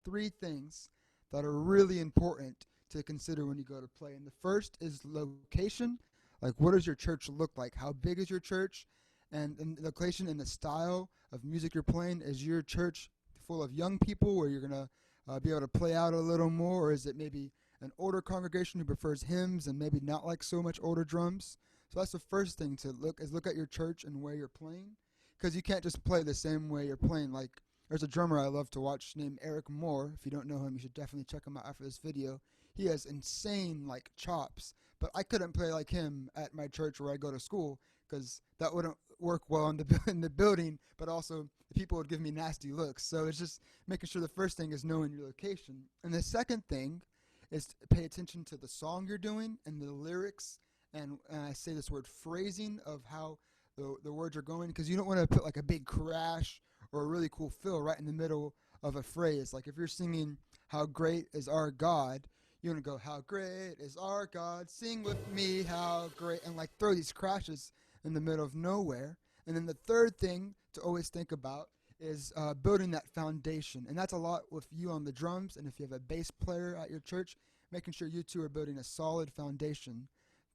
three things that are really important to consider when you go to play. And the first is location. Like, what does your church look like? How big is your church? And the location and the style of music you're playing. Is your church full of young people where you're going to be able to play out a little more? Or is it maybe an older congregation who prefers hymns and maybe not like so much older drums? So that's the first thing to look at your church and where you're playing. Because you can't just play the same way you're playing. Like, there's a drummer I love to watch named Eric Moore. If you don't know him, you should definitely check him out after this video. He has insane, like, chops. But I couldn't play like him at my church where I go to school because that wouldn't work well in the building, but also people would give me nasty looks. So it's just making sure the first thing is knowing your location. And the second thing is to pay attention to the song you're doing and the lyrics. And I say this word phrasing of how the words are going, because you don't want to put like a big crash or a really cool fill right in the middle of a phrase. Like if you're singing "How Great Is Our God," you want to go, "How great is our God, sing with me, how great," and like throw these crashes in the middle of nowhere. And then the third thing to always think about is building that foundation. And that's a lot with you on the drums, and if you have a bass player at your church, making sure you two are building a solid foundation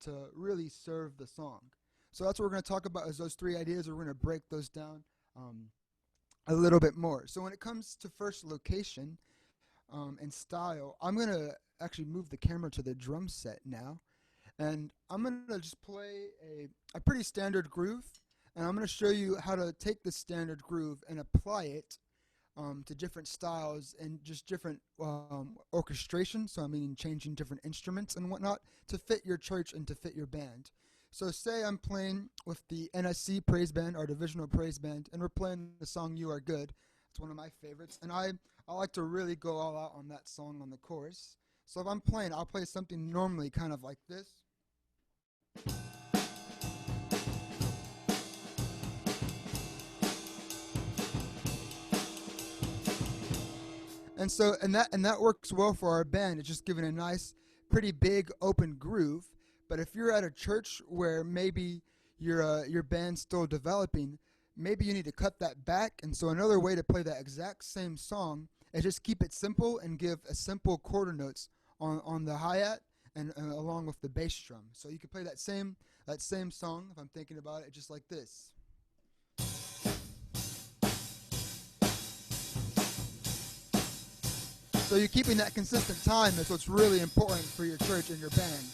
to really serve the song. So that's what we're going to talk about, is those three ideas. We're going to break those down a little bit more. So when it comes to first location and style, I'm going to actually move the camera to the drum set now. And I'm going to just play a pretty standard groove. And I'm going to show you how to take the standard groove and apply it to different styles and just different orchestration. So I mean changing different instruments and whatnot to fit your church and to fit your band. So say I'm playing with the NSC praise band, our divisional praise band, and we're playing the song "You Are Good." It's one of my favorites, and I like to really go all out on that song on the chorus. So if I'm playing, I'll play something normally kind of like this. And so and that works well for our band. It's just giving a nice, pretty big open groove. But if you're at a church where maybe your band's still developing, maybe you need to cut that back. And so another way to play that exact same song is just keep it simple and give a simple quarter notes on the hi-hat and along with the bass drum. So you can play that same song, if I'm thinking about it, just like this. So you're keeping that consistent time. That's what's really important for your church and your band.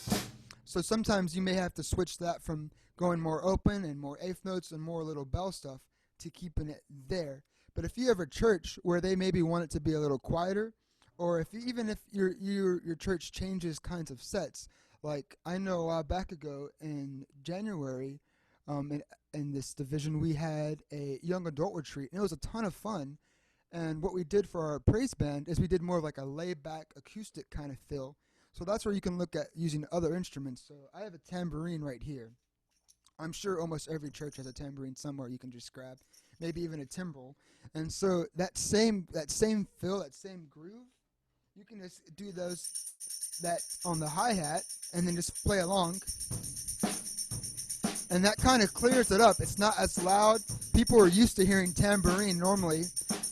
So sometimes you may have to switch that from going more open and more eighth notes and more little bell stuff to keeping it there. But if you have a church where they maybe want it to be a little quieter, or even if your church changes kinds of sets, like I know a while back ago in January, in this division we had a young adult retreat, and it was a ton of fun. And what we did for our praise band is we did more of like a laid-back acoustic kind of feel. So that's where you can look at using other instruments. So I have a tambourine right here. I'm sure almost every church has a tambourine somewhere you can just grab, maybe even a timbrel. And so that same feel, that same groove, you can just do that on the hi-hat and then just play along. And that kind of clears it up. It's not as loud. People are used to hearing tambourine normally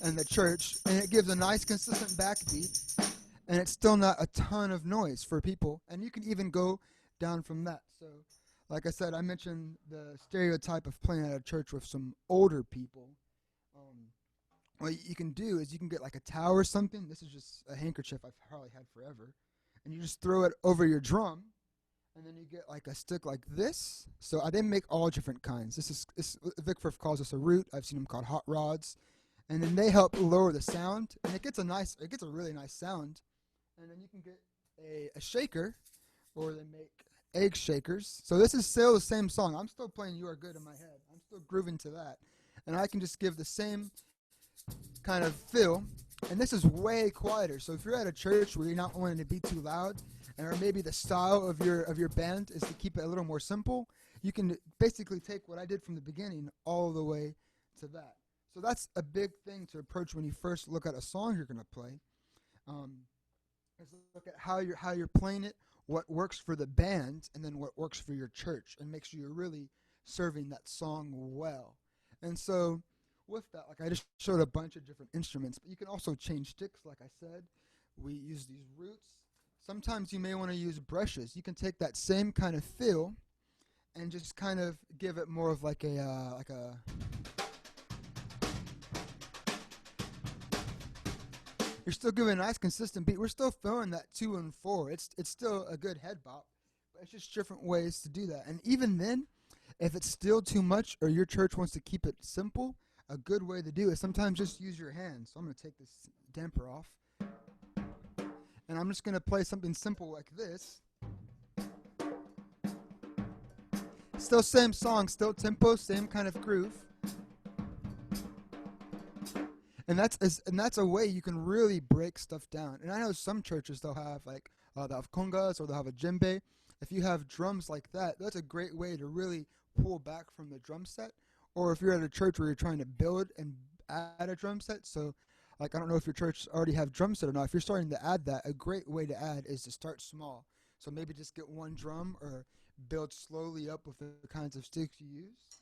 in the church, and it gives a nice consistent backbeat, and it's still not a ton of noise for people. And you can even go down from that. So like I said, I mentioned the stereotype of playing at a church with some older people. What you can do is you can get like a towel or something. This is just a handkerchief I've probably had forever. And you just throw it over your drum, and then you get like a stick like this. So they make all different kinds. Vic Firth calls this a root. I've seen them called hot rods. And then they help lower the sound, and it gets a really nice sound. And then you can get a shaker, or they make egg shakers. So this is still the same song. I'm still playing "You Are Good" in my head. I'm still grooving to that. And I can just give the same kind of feel. And this is way quieter. So if you're at a church where you're not wanting to be too loud, or maybe the style of your band is to keep it a little more simple, you can basically take what I did from the beginning all the way to that. So that's a big thing to approach when you first look at a song you're going to play. Is look at how you're playing it, what works for the band, and then what works for your church, and make sure you're really serving that song well. And so with that, like I just showed a bunch of different instruments, but you can also change sticks, like I said. We use these roots. Sometimes you may want to use brushes. You can take that same kind of feel and just kind of give it more of like a you're still giving a nice consistent beat. We're still throwing that 2 and 4. It's still a good head bop, but it's just different ways to do that. And even then, if it's still too much or your church wants to keep it simple, a good way to do it is sometimes just use your hands. So I'm going to take this damper off. And I'm just going to play something simple like this. Still same song, still tempo, same kind of groove. And that's a way you can really break stuff down. And I know some churches they'll have they'll have congas or they'll have a djembe. If you have drums like that, that's a great way to really pull back from the drum set. Or if you're at a church where you're trying to build and add a drum set, so like I don't know if your church already have drum set or not. If you're starting to add that, a great way to add is to start small. So maybe just get one drum or build slowly up with the kinds of sticks you use.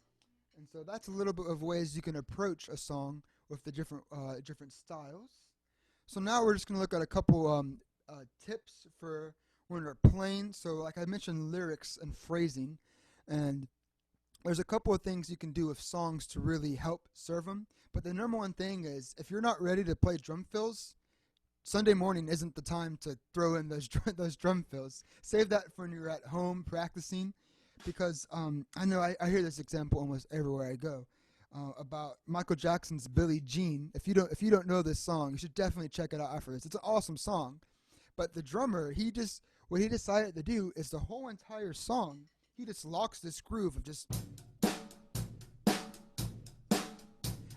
And so that's a little bit of ways you can approach a song with the different styles. So now we're just going to look at a couple tips for when we're playing. So like I mentioned, lyrics and phrasing. And there's a couple of things you can do with songs to really help serve them. But the number one thing is if you're not ready to play drum fills, Sunday morning isn't the time to throw in those drum fills. Save that for when you're at home practicing, because I know I hear this example almost everywhere I go about Michael Jackson's Billie Jean. If you don't know this song, you should definitely check it out after this. It's an awesome song, but the drummer what he decided to do is the whole entire song he just locks this groove of just.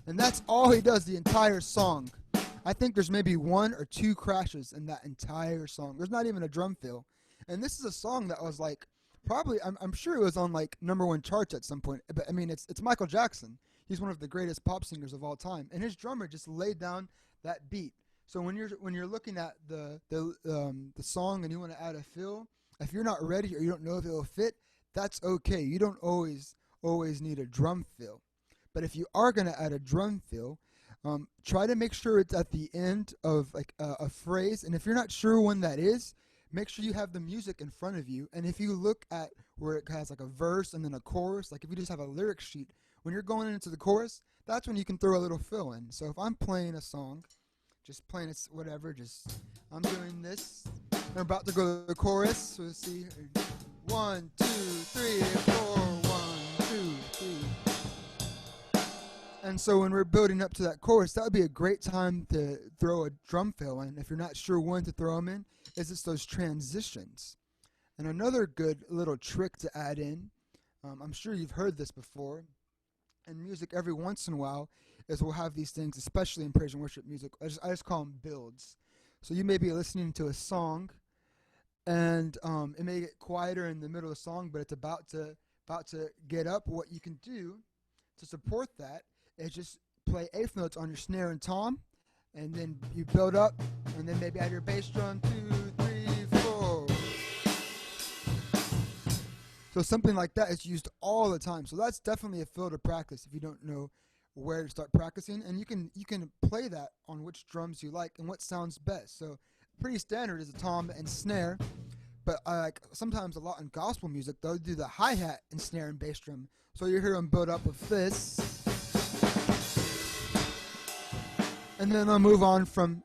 And that's all he does the entire song. I think there's maybe 1 or 2 crashes in that entire song. There's not even a drum fill. And this is a song that was like, probably, I'm sure it was on like #1 charts at some point. But I mean, it's Michael Jackson. He's one of the greatest pop singers of all time. And his drummer just laid down that beat. So when you're looking at the song and you want to add a fill, if you're not ready or you don't know if it'll fit, that's okay. You don't always need a drum fill. But if you are going to add a drum fill, try to make sure it's at the end of like a phrase. And if you're not sure when that is, make sure you have the music in front of you. And if you look at where it has like a verse and then a chorus, like if you just have a lyric sheet, when you're going into the chorus, that's when you can throw a little fill in. So if I'm playing a song, just playing it, whatever, just I'm doing this. I'm about to go to the chorus. So let's see. 1, 2, 3, 4, 1, 2, 3. And so when we're building up to that chorus, that would be a great time to throw a drum fill in. If you're not sure when to throw them in, is it's those transitions. And another good little trick to add in, I'm sure you've heard this before, in music every once in a while, is we'll have these things, especially in praise and worship music. I just call them builds. So you may be listening to a song, and it may get quieter in the middle of the song, but it's about to get up. What you can do to support that is just play eighth notes on your snare and tom, and then you build up, and then maybe add your bass drum, 2, 3, 4. So something like that is used all the time. So that's definitely a fill to practice if you don't know where to start practicing, and you can play that on which drums you like and what sounds best. So pretty standard is a tom and snare, but like sometimes a lot in gospel music they'll do the hi-hat and snare and bass drum. So you hear them build up with this. And then I'll move on from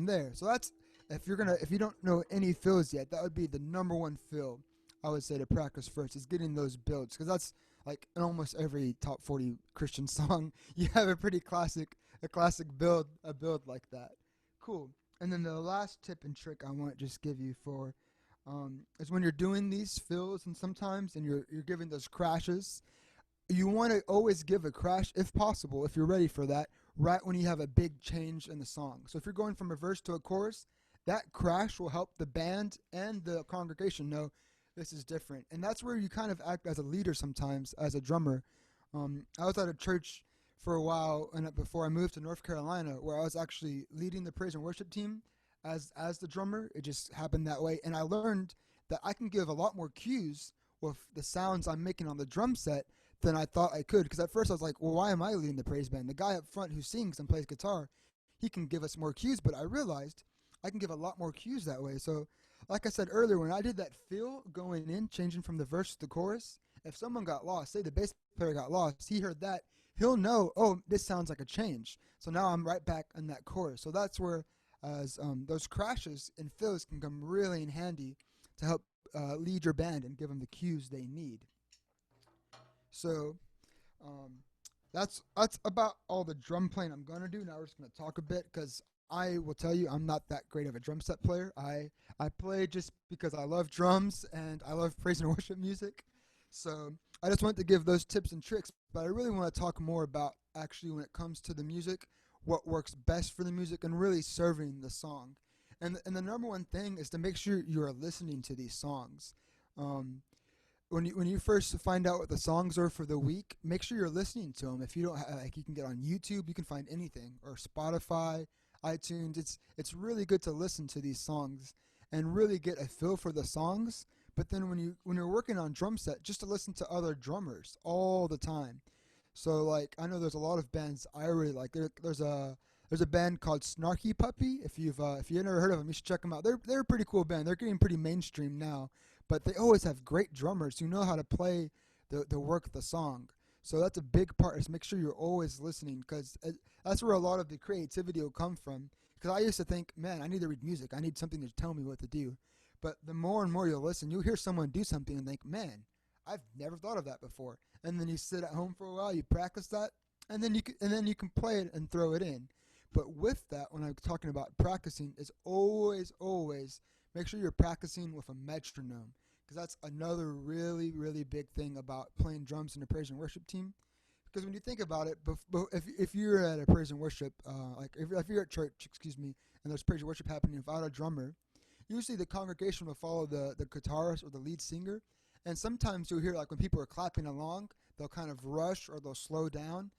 there. So that's if you don't know any fills yet, that would be the #1 fill I would say to practice first, is getting those builds, because that's like in almost every top 40 Christian song you have a classic build like that. Cool. And then the last tip and trick I want to just give you for is when you're doing these fills and sometimes and you're giving those crashes, you want to always give a crash if possible, if you're ready for that, right when you have a big change in the song. So if you're going from a verse to a chorus, that crash will help the band and the congregation know this is different. And that's where you kind of act as a leader sometimes, as a drummer. I was at a church for a while and before I moved to North Carolina, where I was actually leading the praise and worship team as the drummer. It just happened that way. And I learned that I can give a lot more cues with the sounds I'm making on the drum set than I thought I could. Because at first I was like, well, why am I leading the praise band? The guy up front who sings and plays guitar, he can give us more cues. But I realized I can give a lot more cues that way. So, like I said earlier, when I did that fill going in, changing from the verse to the chorus, if someone got lost, say the bass player got lost, he heard that, he'll know, oh, this sounds like a change. So now I'm right back in that chorus. So that's where those crashes and fills can come really in handy to help lead your band and give them the cues they need. So that's about all the drum playing I'm going to do. Now we're just going to talk a bit because I will tell you I'm not that great of a drum set player. I play just because I love drums and I love praise and worship music. So I just wanted to give those tips and tricks, but I really want to talk more about actually when it comes to the music, what works best for the music and really serving the song. And the number one thing is to make sure you are listening to these songs. When you first find out what the songs are for the week, make sure you're listening to them. If you don't you can get on YouTube, you can find anything, or Spotify, iTunes. It's really good to listen to these songs and really get a feel for the songs. But then when you're working on drum set, just to listen to other drummers all the time. So like I know there's a lot of bands I really like. There's a band called Snarky Puppy. If you've never heard of them, you should check them out. They're a pretty cool band. They're getting pretty mainstream now, but they always have great drummers who know how to play the work of the song. So that's a big part, is make sure you're always listening, because that's where a lot of the creativity will come from. Because I used to think, man, I need to read music. I need something to tell me what to do. But the more and more you'll listen, you'll hear someone do something and think, man, I've never thought of that before. And then you sit at home for a while, you practice that, and then you can play it and throw it in. But with that, when I'm talking about practicing, is always make sure you're practicing with a metronome, because that's another really, really big thing about playing drums in a praise and worship team. Because when you think about it, if you're at a praise and worship, if you're at church, and there's praise and worship happening without a drummer, usually the congregation will follow the guitarist or the lead singer. And sometimes you'll hear, like, when people are clapping along, they'll kind of rush or they'll slow down,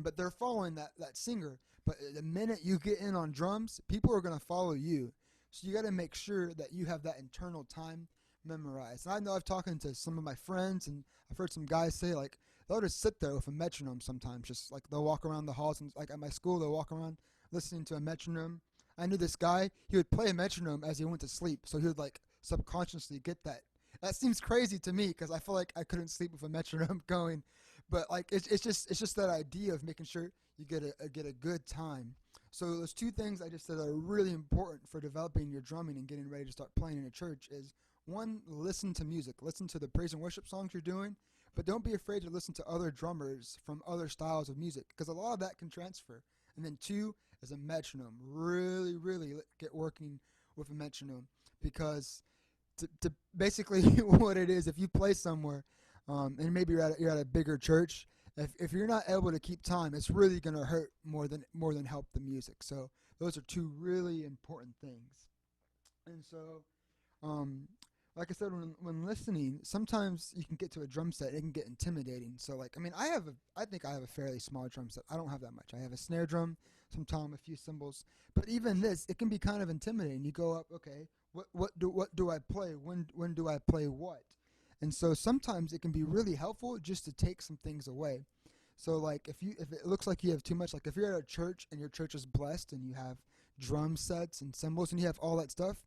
but they're following that singer. But the minute you get in on drums, people are going to follow you. So you got to make sure that you have that internal time memorized. And I know I've talked to some of my friends, and I've heard some guys say, like, they'll just sit there with a metronome sometimes. Just like they'll walk around the halls, and like at my school, they'll walk around listening to a metronome. I knew this guy, he would play a metronome as he went to sleep. So he would like subconsciously get that. That seems crazy to me, because I feel like I couldn't sleep with a metronome going. But like it's just that idea of making sure you get a good time. So those two things I just said are really important for developing your drumming and getting ready to start playing in a church is, one, listen to music. Listen to the praise and worship songs you're doing, but don't be afraid to listen to other drummers from other styles of music, because a lot of that can transfer. And then two is a metronome. Really, really get working with a metronome, because to basically what it is, if you play somewhere, and maybe you're at a bigger church, if you're not able to keep time, it's really going to hurt more than help the music. So those are two really important things. And so, like I said, when listening, sometimes you can get to a drum set, it can get intimidating. So like, I mean, I think I have a fairly small drum set. I don't have that much. I have a snare drum, some tom, a few cymbals. But even this, it can be kind of intimidating. You go up, okay, what do I play? When do I play what? And so sometimes it can be really helpful just to take some things away. So like if it looks like you have too much, like if you're at a church and your church is blessed and you have drum sets and cymbals and you have all that stuff,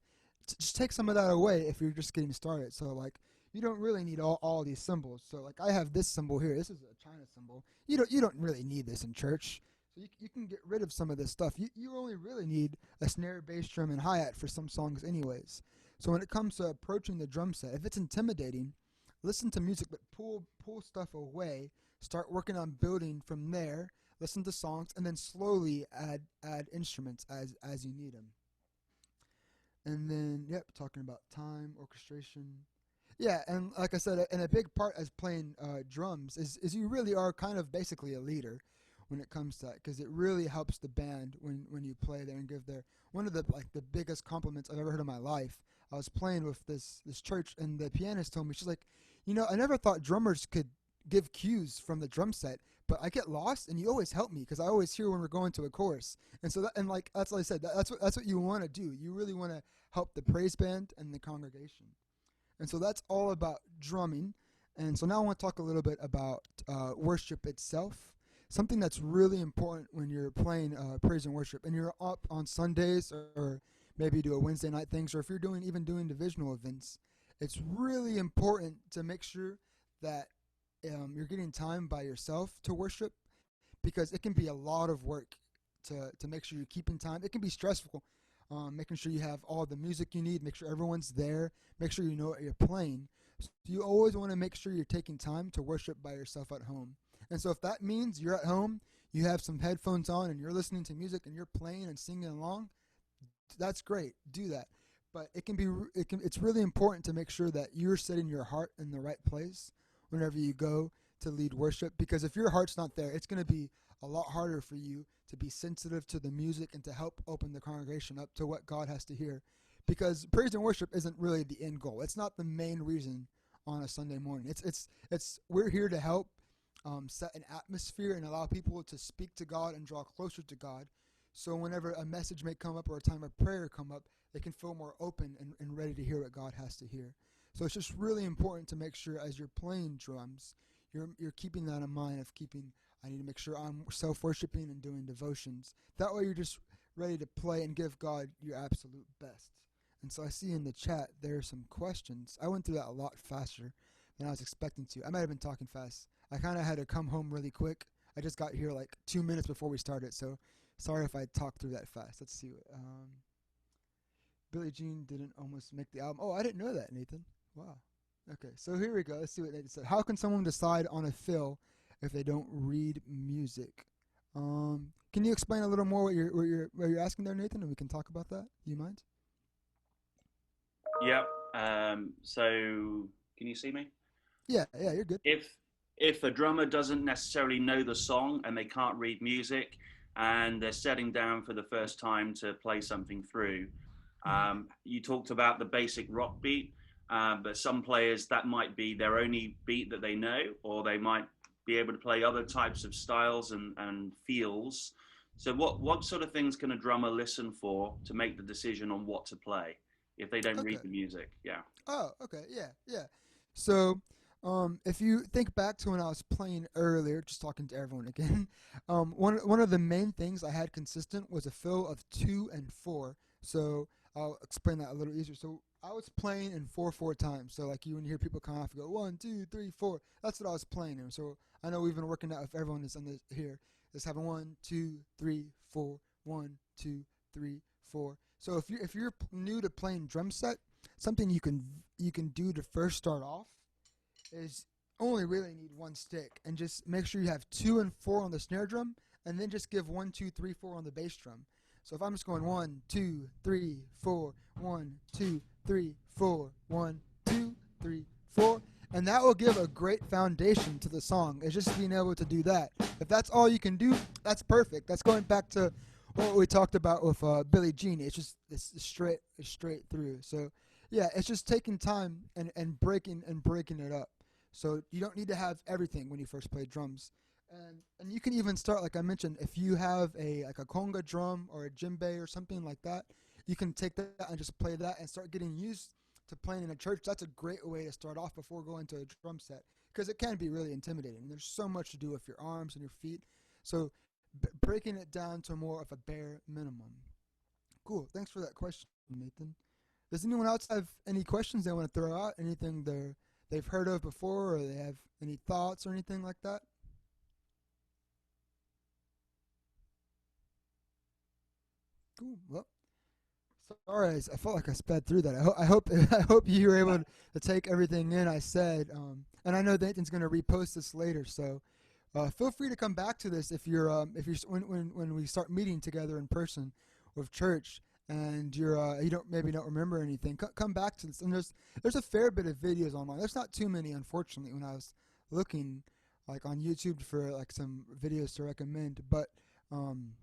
just take some of that away if you're just getting started. So like you don't really need all these cymbals. So like I have this cymbal here. This is a China cymbal. You don't really need this in church. So you can get rid of some of this stuff. You only really need a snare, bass drum, and hi-hat for some songs anyways. So when it comes to approaching the drum set, if it's intimidating, listen to music, but pull stuff away. Start working on building from there. Listen to songs, and then slowly add instruments as you need them. And then, talking about time, orchestration. Yeah, and like I said, and a big part as playing drums is you really are kind of basically a leader when it comes to that, because it really helps the band when you play there and give their one of the biggest compliments I've ever heard in my life. I was playing with this church, and the pianist told me, she's like, I never thought drummers could give cues from the drum set, but I get lost, and you always help me, because I always hear when we're going to a chorus. And so that's what I said. That's what you want to do. You really want to help the praise band and the congregation. And so that's all about drumming. And so now I want to talk a little bit about worship itself. Something that's really important when you're playing praise and worship, and you're up on Sundays, or maybe you do a Wednesday night things, or if you're doing divisional events, it's really important to make sure that you're getting time by yourself to worship, because it can be a lot of work to make sure you're keeping time. It can be stressful, making sure you have all the music you need, make sure everyone's there, make sure you know what you're playing. So you always want to make sure you're taking time to worship by yourself at home. And so if that means you're at home, you have some headphones on and you're listening to music and you're playing and singing along, that's great. Do that. But it's really important to make sure that you're setting your heart in the right place whenever you go to lead worship, because if your heart's not there, it's going to be a lot harder for you to be sensitive to the music and to help open the congregation up to what God has to hear. Because praise and worship isn't really the end goal. It's not the main reason on a Sunday morning. It's we're here to help set an atmosphere and allow people to speak to God and draw closer to God. So whenever a message may come up or a time of prayer come up, they can feel more open and ready to hear what God has to hear. So it's just really important to make sure as you're playing drums, you're keeping that in mind of I need to make sure I'm self-worshiping and doing devotions. That way you're just ready to play and give God your absolute best. And so I see in the chat there are some questions. I went through that a lot faster than I was expecting to. I might have been talking fast. I kind of had to come home really quick. I just got here like 2 minutes before we started, so sorry if I talked through that fast. Let's see. Billie Jean didn't almost make the album. Oh, I didn't know that, Nathan. Wow. Okay, so here we go. Let's see what Nathan said. How can someone decide on a fill if they don't read music? Can you explain a little more what you're asking there, Nathan, and we can talk about that? Do you mind? Yep. So can you see me? Yeah, you're good. If a drummer doesn't necessarily know the song and they can't read music and they're setting down for the first time to play something through, Mm-hmm. you talked about the basic rock beat, but some players that might be their only beat that they know, or they might be able to play other types of styles and feels. So what sort of things can a drummer listen for to make the decision on what to play if they don't read Okay. the music? Yeah. Oh, okay. Yeah. So, if you think back to when I was playing earlier, just talking to everyone again, one of the main things I had consistent was a fill of 2 and 4. So I'll explain that a little easier. So I was playing in 4/4 times. So like when you hear people come off, you go 1, 2, 3, 4. That's what I was playing in. So I know we've been working out if everyone is on the here is having 1, 2, 3, 4, 1, 2, 3, 4. So if you're new to playing drum set, something you can do to first start off is only really need one stick, and just make sure you have 2 and 4 on the snare drum, and then just give 1, 2, 3, 4 on the bass drum. So if I'm just going 1, 2, 3, 4, 1, 2, 3, 4, 1, 2, 3, 4, and that will give a great foundation to the song. It's just being able to do that. If that's all you can do, that's perfect. That's going back to what we talked about with Billie Jean. It's straight through. So yeah, it's just taking time and breaking it up. So you don't need to have everything when you first play drums. And you can even start, like I mentioned, if you have a conga drum or a djembe or something like that, you can take that and just play that and start getting used to playing in a church. That's a great way to start off before going to a drum set, because it can be really intimidating. There's so much to do with your arms and your feet. So breaking it down to more of a bare minimum. Cool. Thanks for that question, Nathan. Does anyone else have any questions they want to throw out? Anything they've heard of before, or they have any thoughts or anything like that? Cool. Well, sorry, I felt like I sped through that. I hope I hope you were able to take everything in I said. And I know Nathan's going to repost this later, so feel free to come back to this if you're when we start meeting together in person with church, and you don't remember anything. Come back to this. And there's a fair bit of videos online. There's not too many, unfortunately, when I was looking like on YouTube for like some videos to recommend, but um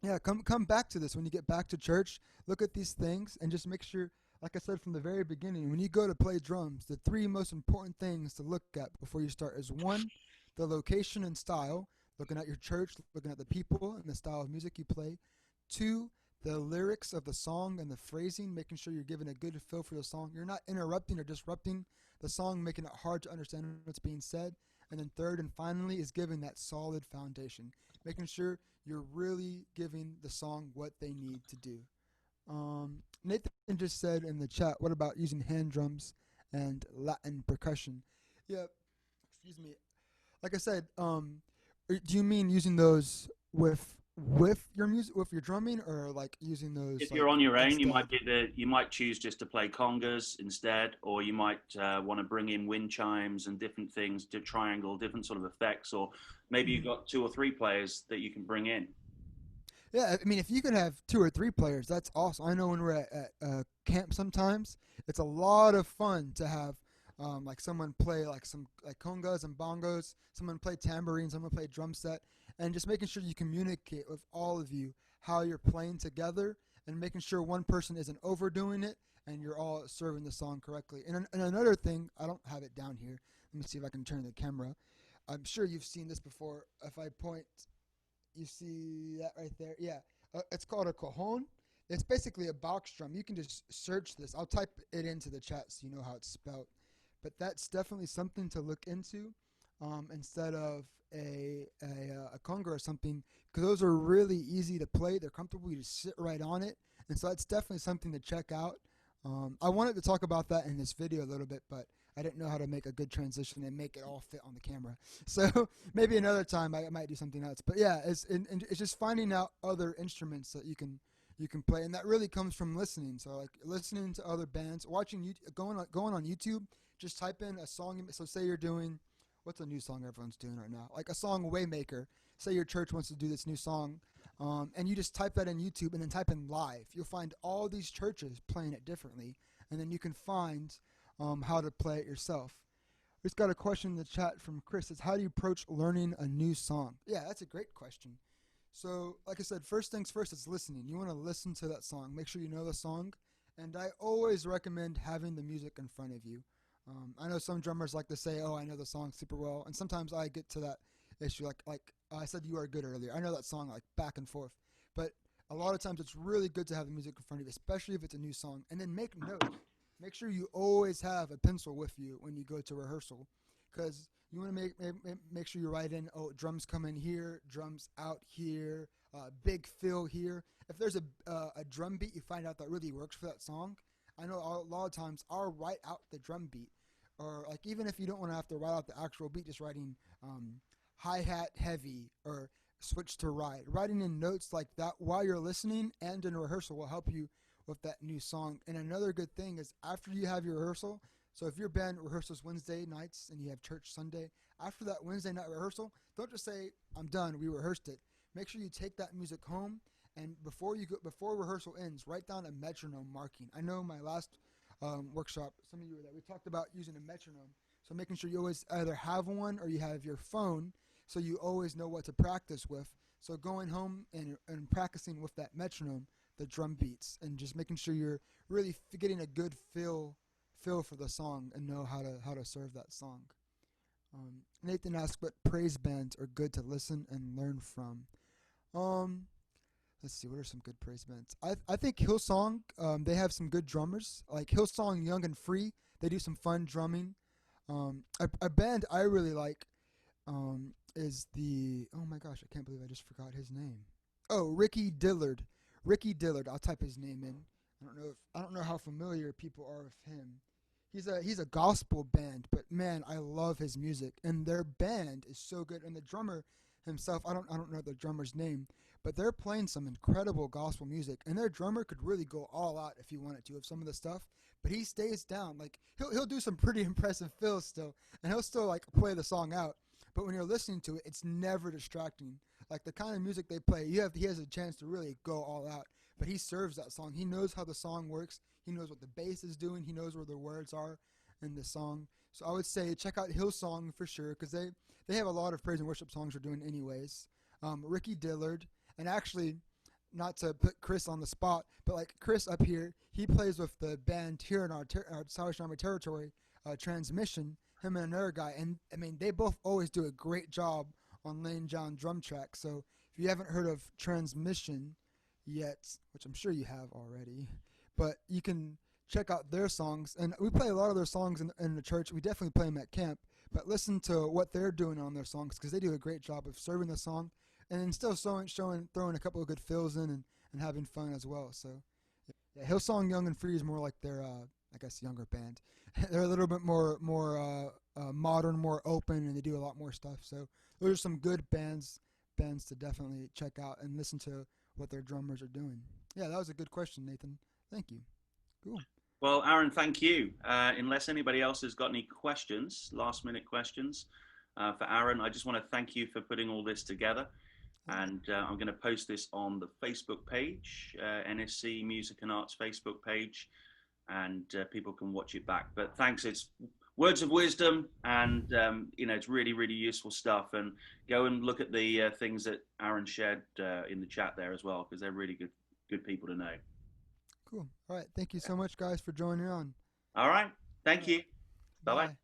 yeah, come back to this when you get back to church. Look at these things and just make sure, like I said from the very beginning, when you go to play drums, the 3 most important things to look at before you start is 1, the location and style, looking at your church, looking at the people and the style of music you play. 2, the lyrics of the song and the phrasing, making sure you're giving a good feel for the song. You're not interrupting or disrupting the song, making it hard to understand what's being said. And then third and finally is giving that solid foundation, making sure you're really giving the song what they need to do. Nathan just said in the chat, what about using hand drums and Latin percussion? Yeah, excuse me. Like I said, do you mean using those with your music, with your drumming, or like using those? If like, you're on your own, instead? you might choose just to play congas instead, or you might want to bring in wind chimes and different things to triangle different sort of effects, or maybe you've got 2 or 3 players that you can bring in. Yeah, I mean, if you can have 2 or 3 players, that's awesome. I know when we're at camp sometimes, it's a lot of fun to have like someone play like some like congas and bongos, someone play tambourine, someone play drum set, and just making sure you communicate with all of you how you're playing together, and making sure one person isn't overdoing it and you're all serving the song correctly. And another thing, I don't have it down here. Let me see if I can turn the camera. I'm sure you've seen this before. If I point, you see that right there? Yeah. It's called a cajon. It's basically a box drum. You can just search this. I'll type it into the chat so you know how it's spelled. But that's definitely something to look into instead of a conga or something, because those are really easy to play. They're comfortable. You just sit right on it. And so that's definitely something to check out. I wanted to talk about that in this video a little bit, but I didn't know how to make a good transition and make it all fit on the camera. So maybe another time I might do something else. But yeah, it's just finding out other instruments that you can play, and that really comes from listening. So like listening to other bands, watching going on YouTube, just type in a song. So say you're doing, what's a new song everyone's doing right now? Like a song Waymaker. Say your church wants to do this new song, and you just type that in YouTube and then type in live. You'll find all these churches playing it differently, and then you can find how to play it yourself. We just got a question in the chat from Chris. It's how do you approach learning a new song? Yeah, that's a great question. So, like I said, first things first, it's listening. You want to listen to that song. Make sure you know the song. And I always recommend having the music in front of you. I know some drummers like to say, oh, I know the song super well. And sometimes I get to that issue. Like I said, You Are Good earlier. I know that song like back and forth. But a lot of times it's really good to have the music in front of you, especially if it's a new song. And then make notes. Make sure you always have a pencil with you when you go to rehearsal, because you want to make sure you write in, oh, drums come in here, drums out here, big fill here. If there's a drum beat you find out that really works for that song, I know a lot of times I'll write out the drum beat, or like even if you don't want to have to write out the actual beat, just writing hi-hat heavy or switch to ride. Writing in notes like that while you're listening and in rehearsal will help you with that new song. And another good thing is after you have your rehearsal, so if your band rehearsals Wednesday nights and you have church Sunday, after that Wednesday night rehearsal, don't just say, I'm done, we rehearsed it. Make sure you take that music home, and before rehearsal ends, write down a metronome marking. I know my last workshop, some of you were there, we talked about using a metronome. So making sure you always either have one or you have your phone so you always know what to practice with. So going home and practicing with that metronome, the drum beats, and just making sure you're really getting a good feel for the song and know how to serve that song. Nathan asked what praise bands are good to listen and learn from. Let's see, what are some good praise bands? I think Hillsong, they have some good drummers. Like Hillsong Young and Free, they do some fun drumming. A band I really like is the, oh my gosh, I can't believe I just forgot his name. Oh, Ricky Dillard. Ricky Dillard, I'll type his name in. I don't know how familiar people are with him. He's a gospel band, but man, I love his music, and their band is so good. And the drummer himself, I don't know the drummer's name, but they're playing some incredible gospel music, and their drummer could really go all out if he wanted to with some of the stuff, but he stays down. Like he'll do some pretty impressive fills still, and he'll still like play the song out. But when you're listening to it, it's never distracting. Like the kind of music they play, he has a chance to really go all out. But he serves that song. He knows how the song works. He knows what the bass is doing. He knows where the words are in the song. So I would say check out Hillsong for sure, because they have a lot of praise and worship songs they're doing anyways. Ricky Dillard, and actually, not to put Chris on the spot, but like Chris up here, he plays with the band here in our Salvation Army territory, Transmission, him and another guy. And I mean, they both always do a great job on laying down drum tracks. So if you haven't heard of Transmission, yet, which I'm sure you have already, but you can check out their songs. And we play a lot of their songs in the church. We definitely play them at camp, but listen to what they're doing on their songs because they do a great job of serving the song and then still throwing a couple of good fills in and having fun as well. So, yeah, Hillsong Young and Free is more like their, I guess, younger band. They're a little bit more modern, more open, and they do a lot more stuff. So those are some good bands to definitely check out and listen to what their drummers are doing. Yeah, that was a good question, Nathan. Thank you. Cool. Well, Aaron, thank you. Unless anybody else has got any questions, last minute questions for Aaron, I just want to thank you for putting all this together. And I'm going to post this on the Facebook page, NSC Music and Arts Facebook page, and people can watch it back. But thanks, it's words of wisdom, and it's really, really useful stuff. And go and look at the things that Aaron shared in the chat there as well, because they're really good people to know. Cool. All right. Thank you so much, guys, for joining on. All right. Thank you. Bye-bye.